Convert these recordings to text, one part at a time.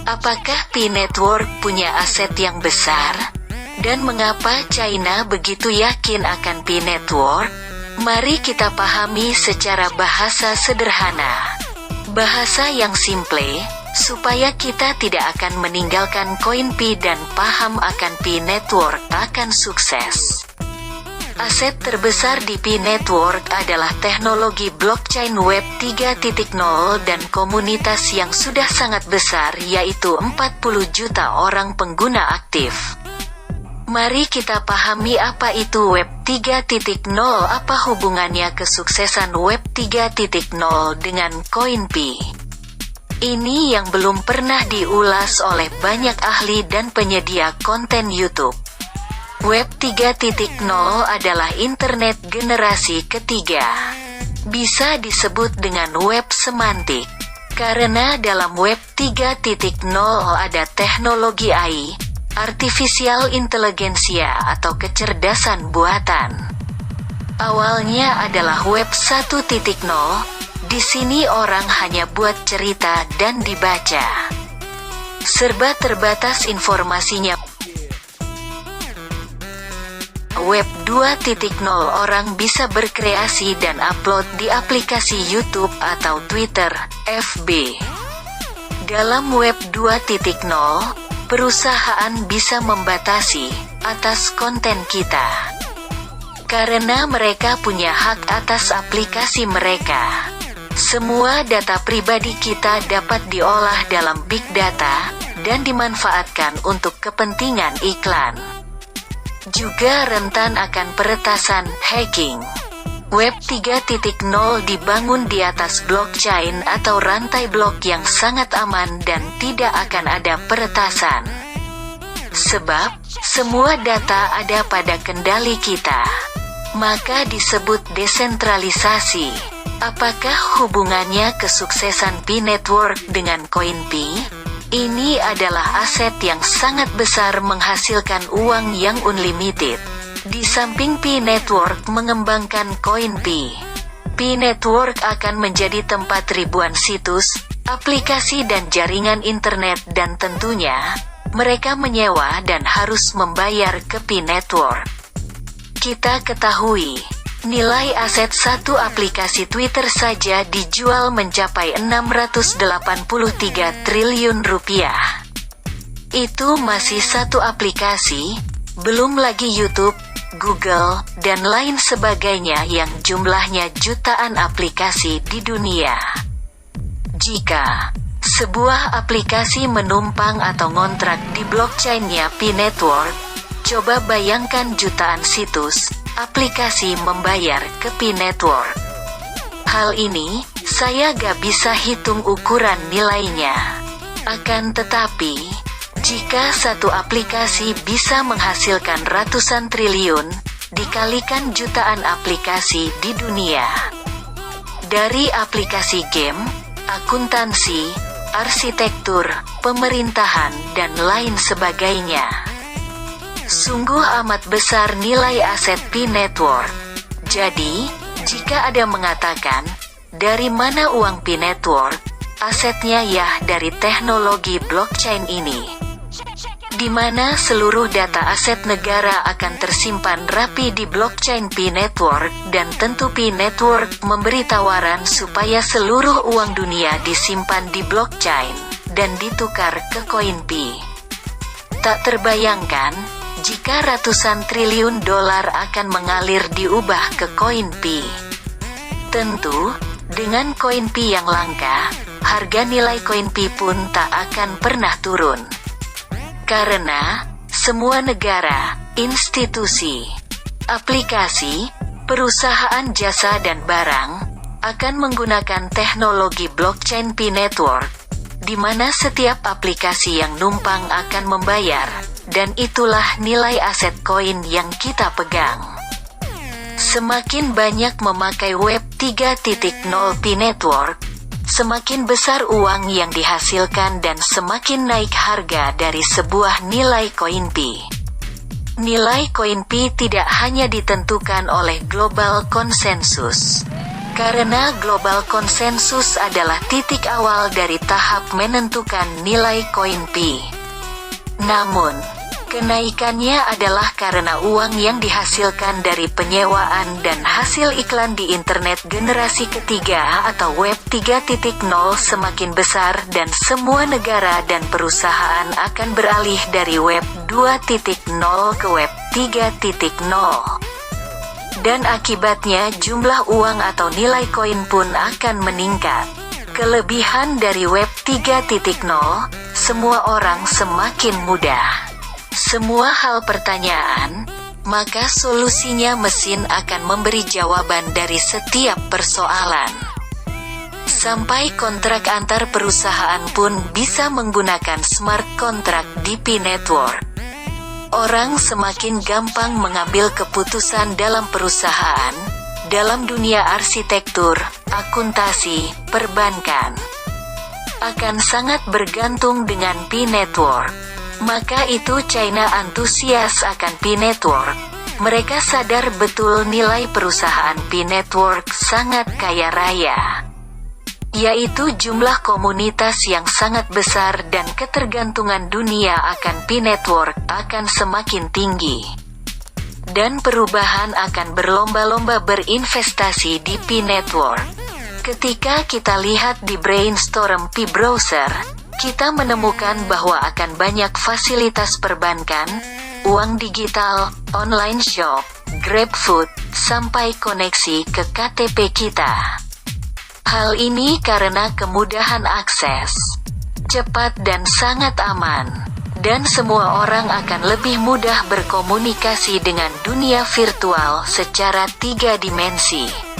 Apakah Pi Network punya aset yang besar? Dan mengapa China begitu yakin akan Pi Network? Mari kita pahami secara bahasa sederhana. Bahasa yang simple, supaya kita tidak akan meninggalkan koin Pi dan paham akan Pi Network akan sukses. Aset terbesar di Pi Network adalah teknologi blockchain Web 3.0 dan komunitas yang sudah sangat besar, yaitu 40 juta orang pengguna aktif. Mari kita pahami apa itu Web 3.0, apa hubungannya kesuksesan Web 3.0 dengan koin Pi. Ini yang belum pernah diulas oleh banyak ahli dan penyedia konten YouTube. Web 3.0 adalah internet generasi ketiga. Bisa disebut dengan web semantik, karena dalam Web 3.0 ada teknologi AI, artificial intelligence atau kecerdasan buatan. Awalnya adalah Web 1.0, di sini orang hanya buat cerita dan dibaca. Serba terbatas informasinya. Web 2.0 orang bisa berkreasi dan upload di aplikasi YouTube atau Twitter, FB. Dalam Web 2.0, perusahaan bisa membatasi atas konten kita, karena mereka punya hak atas aplikasi mereka. Semua data pribadi kita dapat diolah dalam big data dan dimanfaatkan untuk kepentingan iklan. Juga rentan akan peretasan, hacking. Web 3.0 dibangun di atas blockchain atau rantai blok yang sangat aman dan tidak akan ada peretasan. Sebab, semua data ada pada kendali kita. Maka disebut desentralisasi. Apakah hubungannya kesuksesan Pi Network dengan koin Pi? Ini adalah aset yang sangat besar menghasilkan uang yang unlimited. Di samping Pi Network mengembangkan koin Pi, Pi Network akan menjadi tempat ribuan situs, aplikasi dan jaringan internet dan tentunya, mereka menyewa dan harus membayar ke Pi Network. Kita ketahui, nilai aset satu aplikasi Twitter saja dijual mencapai 683 triliun rupiah. Itu masih satu aplikasi, belum lagi YouTube, Google, dan lain sebagainya yang jumlahnya jutaan aplikasi di dunia. Jika sebuah aplikasi menumpang atau ngontrak di blockchain-nya Pi Network, coba bayangkan jutaan situs, aplikasi membayar ke Pi Network. Hal ini, saya gak bisa hitung ukuran nilainya. Akan tetapi, jika satu aplikasi bisa menghasilkan ratusan triliun, dikalikan jutaan aplikasi di dunia. Dari aplikasi game, akuntansi, arsitektur, pemerintahan, dan lain sebagainya. Sungguh amat besar nilai aset Pi Network. Jadi, jika ada mengatakan, dari mana uang Pi Network? Asetnya ya dari teknologi blockchain ini, di mana seluruh data aset negara akan tersimpan rapi di blockchain Pi Network, dan tentu Pi Network memberi tawaran supaya seluruh uang dunia disimpan di blockchain, dan ditukar ke koin Pi. Tak terbayangkan, jika ratusan triliun dolar akan mengalir diubah ke koin Pi. Tentu, dengan koin Pi yang langka, harga nilai koin Pi pun tak akan pernah turun. Karena, semua negara, institusi, aplikasi, perusahaan jasa dan barang, akan menggunakan teknologi blockchain Pi Network, di mana setiap aplikasi yang numpang akan membayar, dan itulah nilai aset koin yang kita pegang. Semakin banyak memakai Web 3.0 Pi Network, semakin besar uang yang dihasilkan dan semakin naik harga dari sebuah nilai koin Pi. Nilai koin Pi tidak hanya ditentukan oleh global konsensus, Karena global konsensus adalah titik awal dari tahap menentukan nilai koin Pi. Namun, kenaikannya adalah karena uang yang dihasilkan dari penyewaan dan hasil iklan di internet generasi ketiga atau Web 3.0 semakin besar dan semua negara dan perusahaan akan beralih dari Web 2.0 ke Web 3.0. Dan akibatnya jumlah uang atau nilai koin pun akan meningkat. Kelebihan dari Web 3.0, semua orang semakin mudah. Semua hal pertanyaan, maka solusinya mesin akan memberi jawaban dari setiap persoalan. Sampai kontrak antar perusahaan pun bisa menggunakan smart contract di Pi Network. Orang semakin gampang mengambil keputusan dalam perusahaan, dalam dunia arsitektur, akuntansi, perbankan. Akan sangat bergantung dengan Pi Network. Maka itu China antusias akan Pi Network. Mereka sadar betul nilai perusahaan Pi Network sangat kaya raya, yaitu jumlah komunitas yang sangat besar dan ketergantungan dunia akan Pi Network akan semakin tinggi. Dan perubahan akan berlomba-lomba berinvestasi di Pi Network. Ketika kita lihat di brainstorm Pi Browser, kita menemukan bahwa akan banyak fasilitas perbankan, uang digital, online shop, GrabFood, sampai koneksi ke KTP kita. Hal ini karena kemudahan akses, cepat dan sangat aman, dan semua orang akan lebih mudah berkomunikasi dengan dunia virtual secara 3 dimensi.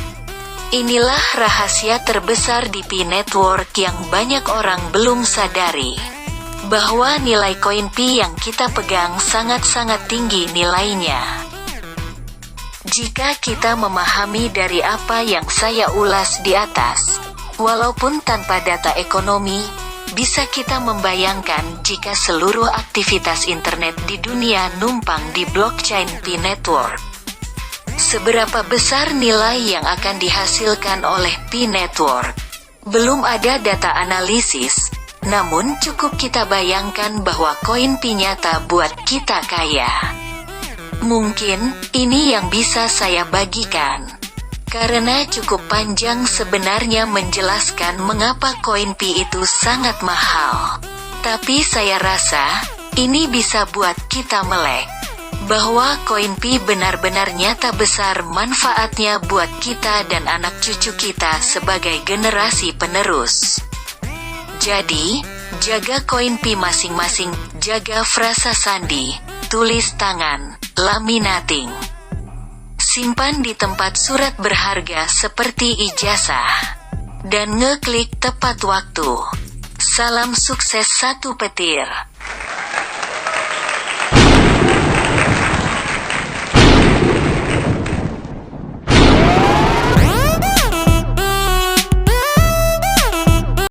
Inilah rahasia terbesar di Pi Network yang banyak orang belum sadari, bahwa nilai koin Pi yang kita pegang sangat-sangat tinggi nilainya. Jika kita memahami dari apa yang saya ulas di atas, walaupun tanpa data ekonomi, bisa kita membayangkan jika seluruh aktivitas internet di dunia numpang di blockchain Pi Network. Seberapa besar nilai yang akan dihasilkan oleh Pi Network? Belum ada data analisis, namun cukup kita bayangkan bahwa koin Pi nyata buat kita kaya. Mungkin, ini yang bisa saya bagikan. Karena cukup panjang sebenarnya menjelaskan mengapa koin Pi itu sangat mahal. Tapi saya rasa, ini bisa buat kita melek. Bahwa koin Pi benar-benar nyata besar manfaatnya buat kita dan anak cucu kita sebagai generasi penerus. Jadi, jaga koin Pi masing-masing, jaga frasa sandi, tulis tangan, laminating. Simpan di tempat surat berharga seperti ijazah. Dan ngeklik tepat waktu. Salam sukses 1 petir.